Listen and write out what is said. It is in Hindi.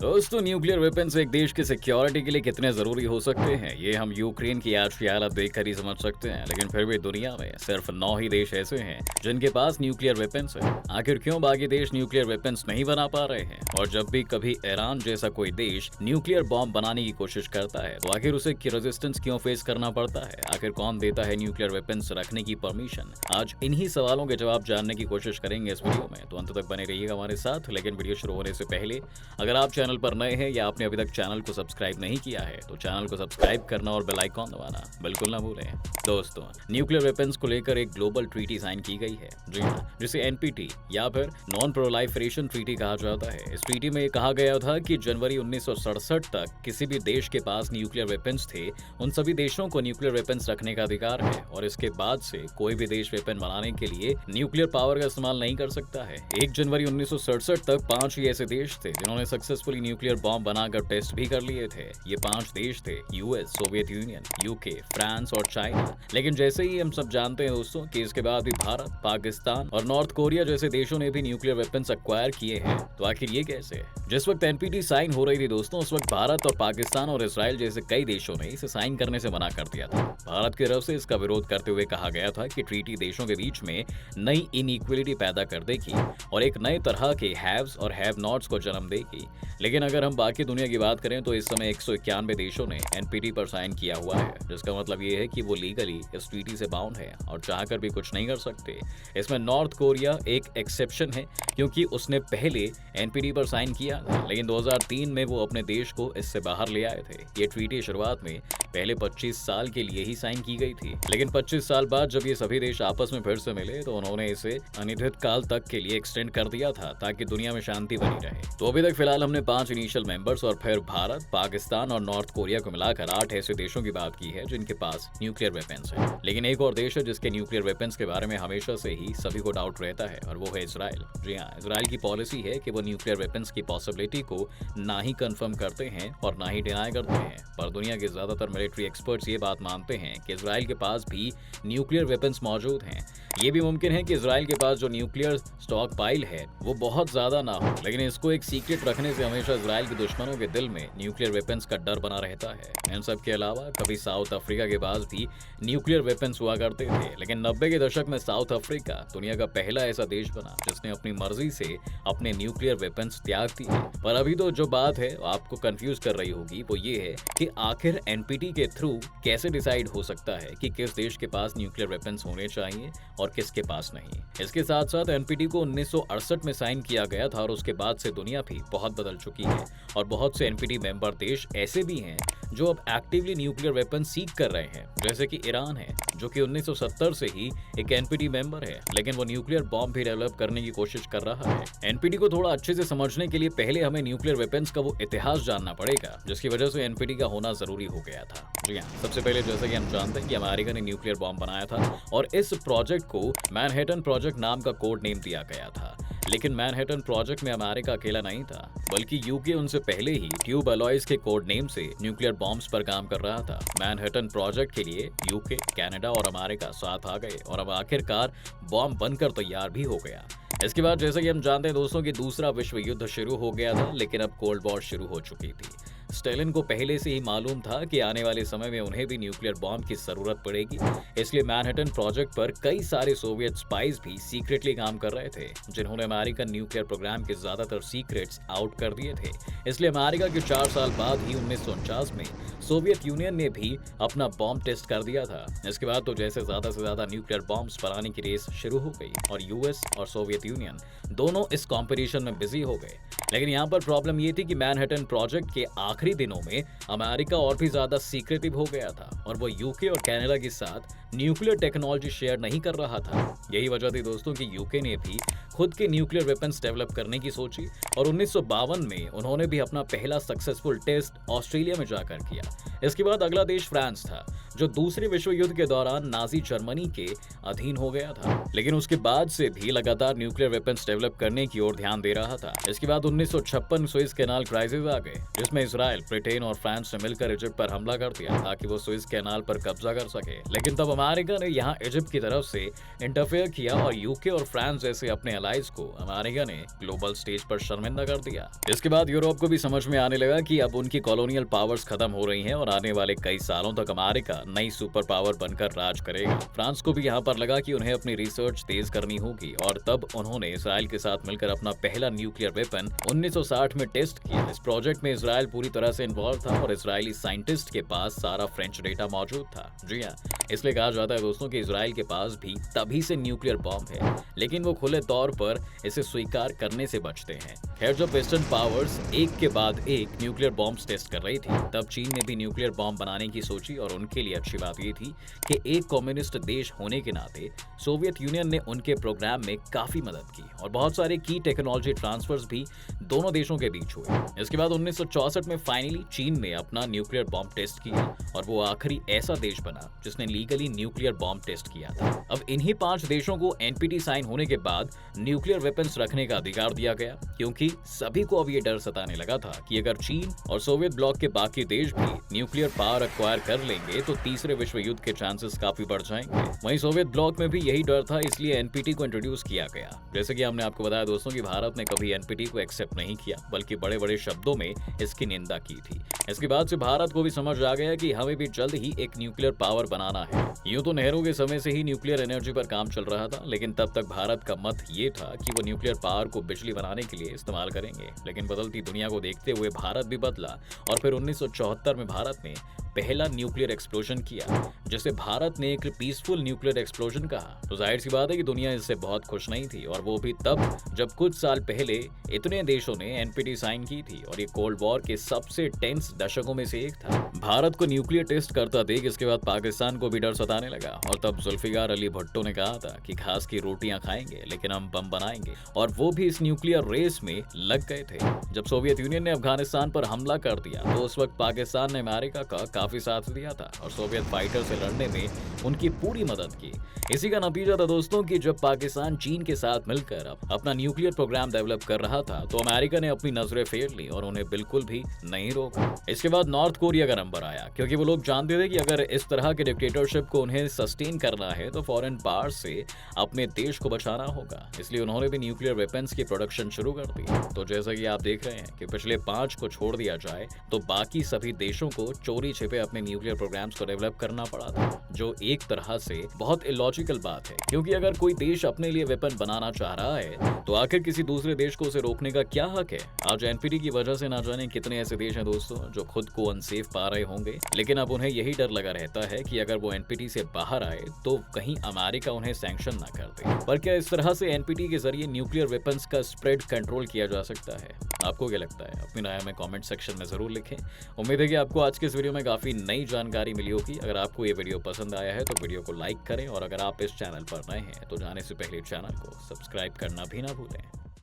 दोस्तों, न्यूक्लियर वेपन्स एक देश की सिक्योरिटी के लिए कितने ज़रूरी हो सकते हैं, ये हम यूक्रेन की आज की हालत देखकर ही समझ सकते हैं। लेकिन फिर भी दुनिया में सिर्फ 9 ही देश ऐसे हैं जिनके पास न्यूक्लियर वेपन्स है। आखिर क्यों बाकी देश न्यूक्लियर वेपन्स नहीं बना पा रहे हैं? और जब भी कभी ईरान जैसा कोई देश न्यूक्लियर बॉम्ब बनाने की कोशिश करता है, तो आखिर उसे रेजिस्टेंस क्यों फेस करना पड़ता है? आखिर कौन देता है न्यूक्लियर वेपन्स रखने की परमिशन? आज इन्हीं सवालों के जवाब जानने की कोशिश करेंगे इस वीडियो में, तो अंत तक बने रहिएगा हमारे साथ। लेकिन वीडियो शुरू होने से पहले अगर आप चैनल पर नए हैं या आपने अभी तक चैनल को सब्सक्राइब नहीं किया है, तो चैनल को सब्सक्राइब करना और बेल आइकॉन दबाना बिल्कुल ना भूलें। दोस्तों, न्यूक्लियर वेपन्स को लेकर एक ग्लोबल ट्रीटी साइन की गई है, जी हाँ, जिसे एनपीटी या फिर नॉन प्रोलाइफरेशन ट्रीटी कहा जाता है। इस ट्रीटी में कहा गया था कि जनवरी 1967 तक किसी भी देश के पास न्यूक्लियर वेपन्स थे, उन सभी देशों को न्यूक्लियर वेपन्स रखने का अधिकार है, और इसके बाद से कोई भी देश वेपन बनाने के लिए न्यूक्लियर पावर का इस्तेमाल नहीं कर सकता है। 1 जनवरी 1967 तक 5 ही ऐसे देश थे जिन्होंने सक्सेसफुली न्यूक्लियर बॉम्ब बनाकर टेस्ट भी कर लिए थे। ये 5 देश थे US, Soviet union, UK, France और चाइना। लेकिन जैसे ही हम सब जानते हैं दोस्तों कि इसके बाद भी भारत, पाकिस्तान और नॉर्थ कोरिया जैसे देशों ने भी न्यूक्लियर वेपन्स एक्वायर किए हैं। तो आखिर ये कैसे? जिस वक्त एनपीटी साइन हो रही थी दोस्तों, उस वक्त भारत और पाकिस्तान और इसराइल जैसे कई देशों ने इसे साइन करने से मना कर दिया था। भारत की तरफ से इसका विरोध करते हुए कहा गया था कि ट्रीटी देशों के बीच में नई इनइक्वलिटी पैदा कर देगी और एक नए तरह के हैव्स और हैव नॉट्स को जन्म देगी। लेकिन अगर हम बाकी दुनिया की बात करें तो इस समय 191 देशों ने एनपीटी पर साइन किया हुआ है, जिसका मतलब ये है कि वो लीगली इस ट्रीटी से बाउंड है और चाहकर भी कुछ नहीं कर सकते। इसमें नॉर्थ कोरिया एक एक्सेप्शन है, क्योंकि उसने पहले एनपीटी पर साइन किया था, लेकिन 2003 में वो अपने देश को इससे बाहर ले आए थे। ये ट्रीटी शुरुआत में पहले 25 साल के लिए ही साइन की गई थी, लेकिन 25 साल बाद जब ये सभी देश आपस में फिर से मिले तो उन्होंने इसे अनिर्दिष्ट काल तक के लिए एक्सटेंड कर दिया था, ताकि दुनिया में शांति बनी रहे। तो अभी तक फिलहाल हमने 5 इनिशियल मेंबर्स और फिर भारत, पाकिस्तान और नॉर्थ कोरिया को मिलाकर 8 ऐसे देशों की बात की है जिनके पास न्यूक्लियर वेपन्स है। लेकिन एक और देश है जिसके न्यूक्लियर वेपन्स के बारे में हमेशा से ही सभी को डाउट रहता है, और वो है इसराइल। जी हाँ, इसराइल की पॉलिसी है कि वो न्यूक्लियर वेपन्स की पॉसिबिलिटी को ना ही कंफर्म करते हैं और ना ही डिनाई करते हैं, पर दुनिया के ज्यादातर मिलिट्री एक्सपर्ट्स ये बात मानते हैं कि इसराइल के पास भी न्यूक्लियर वेपन्स मौजूद हैं। ये भी मुमकिन है कि इसराइल के पास जो न्यूक्लियर स्टॉक पाइल है वो बहुत ज्यादा ना हो, लेकिन इसको एक सीक्रेट रखने से हमेशा इसराइल के दुश्मनों के दिल में न्यूक्लियर वेपन्स का डर बना रहता है। इन सब के अलावा कभी साउथ अफ्रीका के पास भी न्यूक्लियर वेपन्स हुआ करते थे, लेकिन 90 के दशक में साउथ अफ्रीका दुनिया का पहला ऐसा देश बना जिसने अपनी मर्जी से अपने न्यूक्लियर वेपन्स त्याग दिए। पर अभी तो जो बात है आपको कंफ्यूज कर रही होगी वो ये है कि आखिर एनपीटी के थ्रू कैसे डिसाइड हो सकता है कि किस देश के पास न्यूक्लियर वेपन्स होने चाहिए और किसके पास नहीं। इसके साथ साथ एनपीटी को 1968 में साइन किया गया था, और उसके बाद से दुनिया भी बहुत बदल चुकी है, और बहुत से एनपीटी मेंबर देश ऐसे भी हैं जो अब एक्टिवली न्यूक्लियर वेपन सीक कर रहे हैं, जैसे कि ईरान है जो कि 1970 से ही एक एनपीटी मेंबर है, लेकिन वो न्यूक्लियर बॉम्ब भी डेवलप करने की कोशिश कर रहा है। एनपीटी को थोड़ा अच्छे से समझने के लिए पहले हमें न्यूक्लियर वेपन्स का वो इतिहास जानना पड़ेगा, जिसकी वजह से एनपीटी का होना जरूरी हो गया था। जी हाँ, सबसे पहले जैसा कि हम जानते हैं कि अमेरिका ने न्यूक्लियर बॉम्ब बनाया था, और इस प्रोजेक्ट को मैनहट्टन प्रोजेक्ट नाम का कोड नेम दिया गया था। लेकिन मैनहट्टन प्रोजेक्ट में अमेरिका अकेला नहीं था, बल्कि यूके उनसे पहले ही ट्यूब अलॉयज के कोड नेम से न्यूक्लियर बॉम्ब्स पर काम कर रहा था। मैनहट्टन प्रोजेक्ट के लिए यूके, कनाडा और अमेरिका साथ आ गए, और अब आखिरकार बॉम्ब बनकर तैयार भी हो गया। इसके बाद जैसा कि हम जानते हैं दोस्तों कि दूसरा विश्व युद्ध शुरू हो गया था, लेकिन अब कोल्ड वॉर शुरू हो चुकी थी। स्टालिन को पहले से ही मालूम था कि आने वाले समय में उन्हें भी न्यूक्लियर बॉम्ब की जरूरत पड़ेगी, इसलिए मैनहट्टन प्रोजेक्ट पर कई सारे सोवियत स्पाइस भी सीक्रेटली काम कर रहे थे, जिन्होंने अमेरिकन न्यूक्लियर प्रोग्राम के ज्यादातर सीक्रेट्स आउट कर दिए थे। इसलिए अमेरिका के 4 साल बाद ही 1949 में सोवियत यूनियन ने भी अपना बॉम्ब टेस्ट कर दिया था। इसके बाद तो जैसे ज्यादा से ज्यादा न्यूक्लियर बॉम्ब्स बनाने की रेस शुरू हो गई, और यूएस और सोवियत यूनियन दोनों इस कॉम्पिटिशन में बिजी हो गए। लेकिन यहाँ पर प्रॉब्लम ये थी कि मैनहट्टन प्रोजेक्ट के आखिरी दिनों में अमेरिका और भी ज्यादा सीक्रेटिव हो गया था, और वो यूके और कनाडा के साथ न्यूक्लियर टेक्नोलॉजी शेयर नहीं कर रहा था। यही वजह थी दोस्तों कि यूके ने भी खुद के न्यूक्लियर वेपन्स डेवलप करने की सोची, और 1952 में उन्होंने भी अपना पहला सक्सेसफुल टेस्ट ऑस्ट्रेलिया में जाकर किया। इसके बाद अगला देश फ्रांस था, जो दूसरे विश्व युद्ध के दौरान नाजी जर्मनी के अधीन हो गया था, लेकिन उसके बाद से भी लगातार न्यूक्लियर वेपन्स डेवलप करने की ओर ध्यान दे रहा था। इसके बाद 1956 सुएज कैनाल क्राइसिस आ गए, जिसमें इसराइल, ब्रिटेन और फ्रांस ने मिलकर इजिप्ट पर हमला कर दिया ताकि वो सुएज कैनाल पर कब्जा कर सके। लेकिन तब अमेरिका ने यहाँ इजिप्ट की तरफ से इंटरफेयर किया और यूके और फ्रांस जैसे अपने अलाइज को अमेरिका ने ग्लोबल स्टेज पर शर्मिंदा कर दिया। इसके बाद यूरोप को भी समझ में आने लगा कि अब उनकी कॉलोनियल पावर्स खत्म हो रही हैं और आने वाले कई सालों तक अमेरिका नई सुपर पावर बनकर राज करेगा। फ्रांस को भी यहाँ पर लगा कि उन्हें अपनी रिसर्च तेज करनी होगी और तब उन्होंने इसराइल के साथ मिलकर अपना पहला न्यूक्लियर वेपन 1960 में टेस्ट किया। इस प्रोजेक्ट में इसराइल पूरी तरह से इन्वॉल्व था और इसराइली साइंटिस्ट के पास सारा फ्रेंच डेटा मौजूद था। जी हाँ, इसलिए कहा जाता है दोस्तों कि इसराइल के पास भी तभी से न्यूक्लियर बॉम्ब है, लेकिन वो खुले तौर पर इसे स्वीकार करने से बचते हैं। खैर, जब वेस्टर्न पावर्स एक के बाद एक न्यूक्लियर बॉम्ब्स टेस्ट कर रही थी, तब चीन ने भी न्यूक्लियर बॉम्ब बनाने की सोची और उनके लिए अच्छी बात ये थी कि एक कम्युनिस्ट देश होने के नाते सोवियत यूनियन ने उनके प्रोग्राम में काफी मदद की और बहुत सारे की टेक्नोलॉजी ट्रांसफर्स भी दोनों देशों के बीच हुए। इसके बाद 1964 में फाइनली चीन ने अपना न्यूक्लियर बॉम्ब टेस्ट किया और वो आखिरी ऐसा देश बना जिसने लीगली न्यूक्लियर बॉम्ब टेस्ट किया था। अब इन्हीं 5 देशों को एनपीटी साइन होने के बाद न्यूक्लियर वेपन्स रखने का अधिकार दिया गया, क्योंकि सभी को अब ये डर सताने लगा था कि अगर चीन और सोवियत ब्लॉक के बाकी देश भी न्यूक्लियर पावर एक्वायर कर लेंगे तो तीसरे विश्व युद्ध के चांसेस काफी बढ़ जाएंगे। वहीं सोवियत ब्लॉक में भी यही डर था, इसलिए एनपीटी को इंट्रोड्यूस किया गया। जैसे कि हमने आपको बताया दोस्तों कि भारत ने कभी एनपीटी को एक्सेप्ट नहीं किया, बल्कि बड़े बड़े शब्दों में इसकी निंदा की थी। इसके बाद से भारत को भी समझ आ गया कि हमें भी जल्द ही एक न्यूक्लियर पावर बनाना है। यूं तो नेहरू के समय से ही न्यूक्लियर एनर्जी पर काम चल रहा था, लेकिन तब तक भारत का मत ये था कि वो न्यूक्लियर पावर को बिजली बनाने के लिए इस्तेमाल करेंगे। लेकिन बदलती दुनिया को देखते हुए भारत भी बदला और फिर 1974 में भारत ने पहला न्यूक्लियर एक्सप्लोजन किया, जिसे भारत ने एक पीसफुल न्यूक्लियर एक्सप्लोजन कहा। तो जाहिर सी बात है कि दुनिया इससे बहुत खुश नहीं थी, और वो भी तब जब कुछ साल पहले इतने देशों ने एनपीटी साइन की थी और ये कोल्ड वॉर के सबसे टेंस दशकों में से एक था। भारत को न्यूक्लियर टेस्ट करता देख इसके बाद पाकिस्तान को भी डर सताने लगा और तब जुल्फिकार अली भुट्टो ने कहा था कि घास की रोटियां खाएंगे लेकिन हम बम बनाएंगे, और वो भी इस न्यूक्लियर रेस में लग गए थे। जब सोवियत यूनियन ने अफगानिस्तान पर हमला कर दिया तो उस वक्त पाकिस्तान ने अमेरिका का काफी साथ दिया था और सोवियत फाइटर से लड़ने में उनकी पूरी मदद की। इसी का नतीजा था दोस्तों कि जब पाकिस्तान चीन के साथ मिलकर अपना न्यूक्लियर प्रोग्राम डेवलप कर रहा था तो अमेरिका ने अपनी नजरें फेर ली और उन्हें बिल्कुल भी नहीं रोका। इसके बाद नॉर्थ कोरिया का नंबर आया, क्योंकि वो लोग जानते थे कि अगर इस तरह के डिक्टेटरशिप को उन्हें सस्टेन करना है तो फॉरेन पावर से अपने देश को बचाना होगा। इसलिए उन्होंने भी न्यूक्लियर वेपन्स की प्रोडक्शन शुरू कर दी। तो जैसा कि आप देख रहे हैं कि पिछले 5 को छोड़ दिया जाए तो बाकी सभी देशों को चोरी छिपे अपने न्यूक्लियर प्रोग्राम्स को डेवलप करना पड़ा था, जो एक तरह से बहुत इलॉजिकल बात है, क्योंकि अगर कोई देश अपने लिए वेपन बनाना चाह रहा है तो आखिर किसी दूसरे देश को उसे रोकने का क्या हक है। आज एनपीटी की वजह से ना जाने कितने ऐसे देश हैं दोस्तों जो खुद को अनसेफ पा रहे होंगे, लेकिन अब उन्हें यही डर लगा रहता है कि अगर वो एनपीटी से बाहर आए तो कहीं अमेरिका उन्हें सैंक्शन ना कर दे। पर क्या इस तरह से एनपीटी के जरिए न्यूक्लियर वेपन्स का स्प्रेड कंट्रोल किया जा सकता है? आपको क्या लगता है? अपनी राय में कमेंट सेक्शन में जरूर लिखें। उम्मीद है कि आपको आज के इस वीडियो में काफी नई जानकारी मिली होगी। अगर आपको ये वीडियो पसंद आया है तो वीडियो को लाइक करें, और अगर आप इस चैनल पर नए हैं तो जाने से पहले चैनल को सब्सक्राइब करना भी ना भूलें।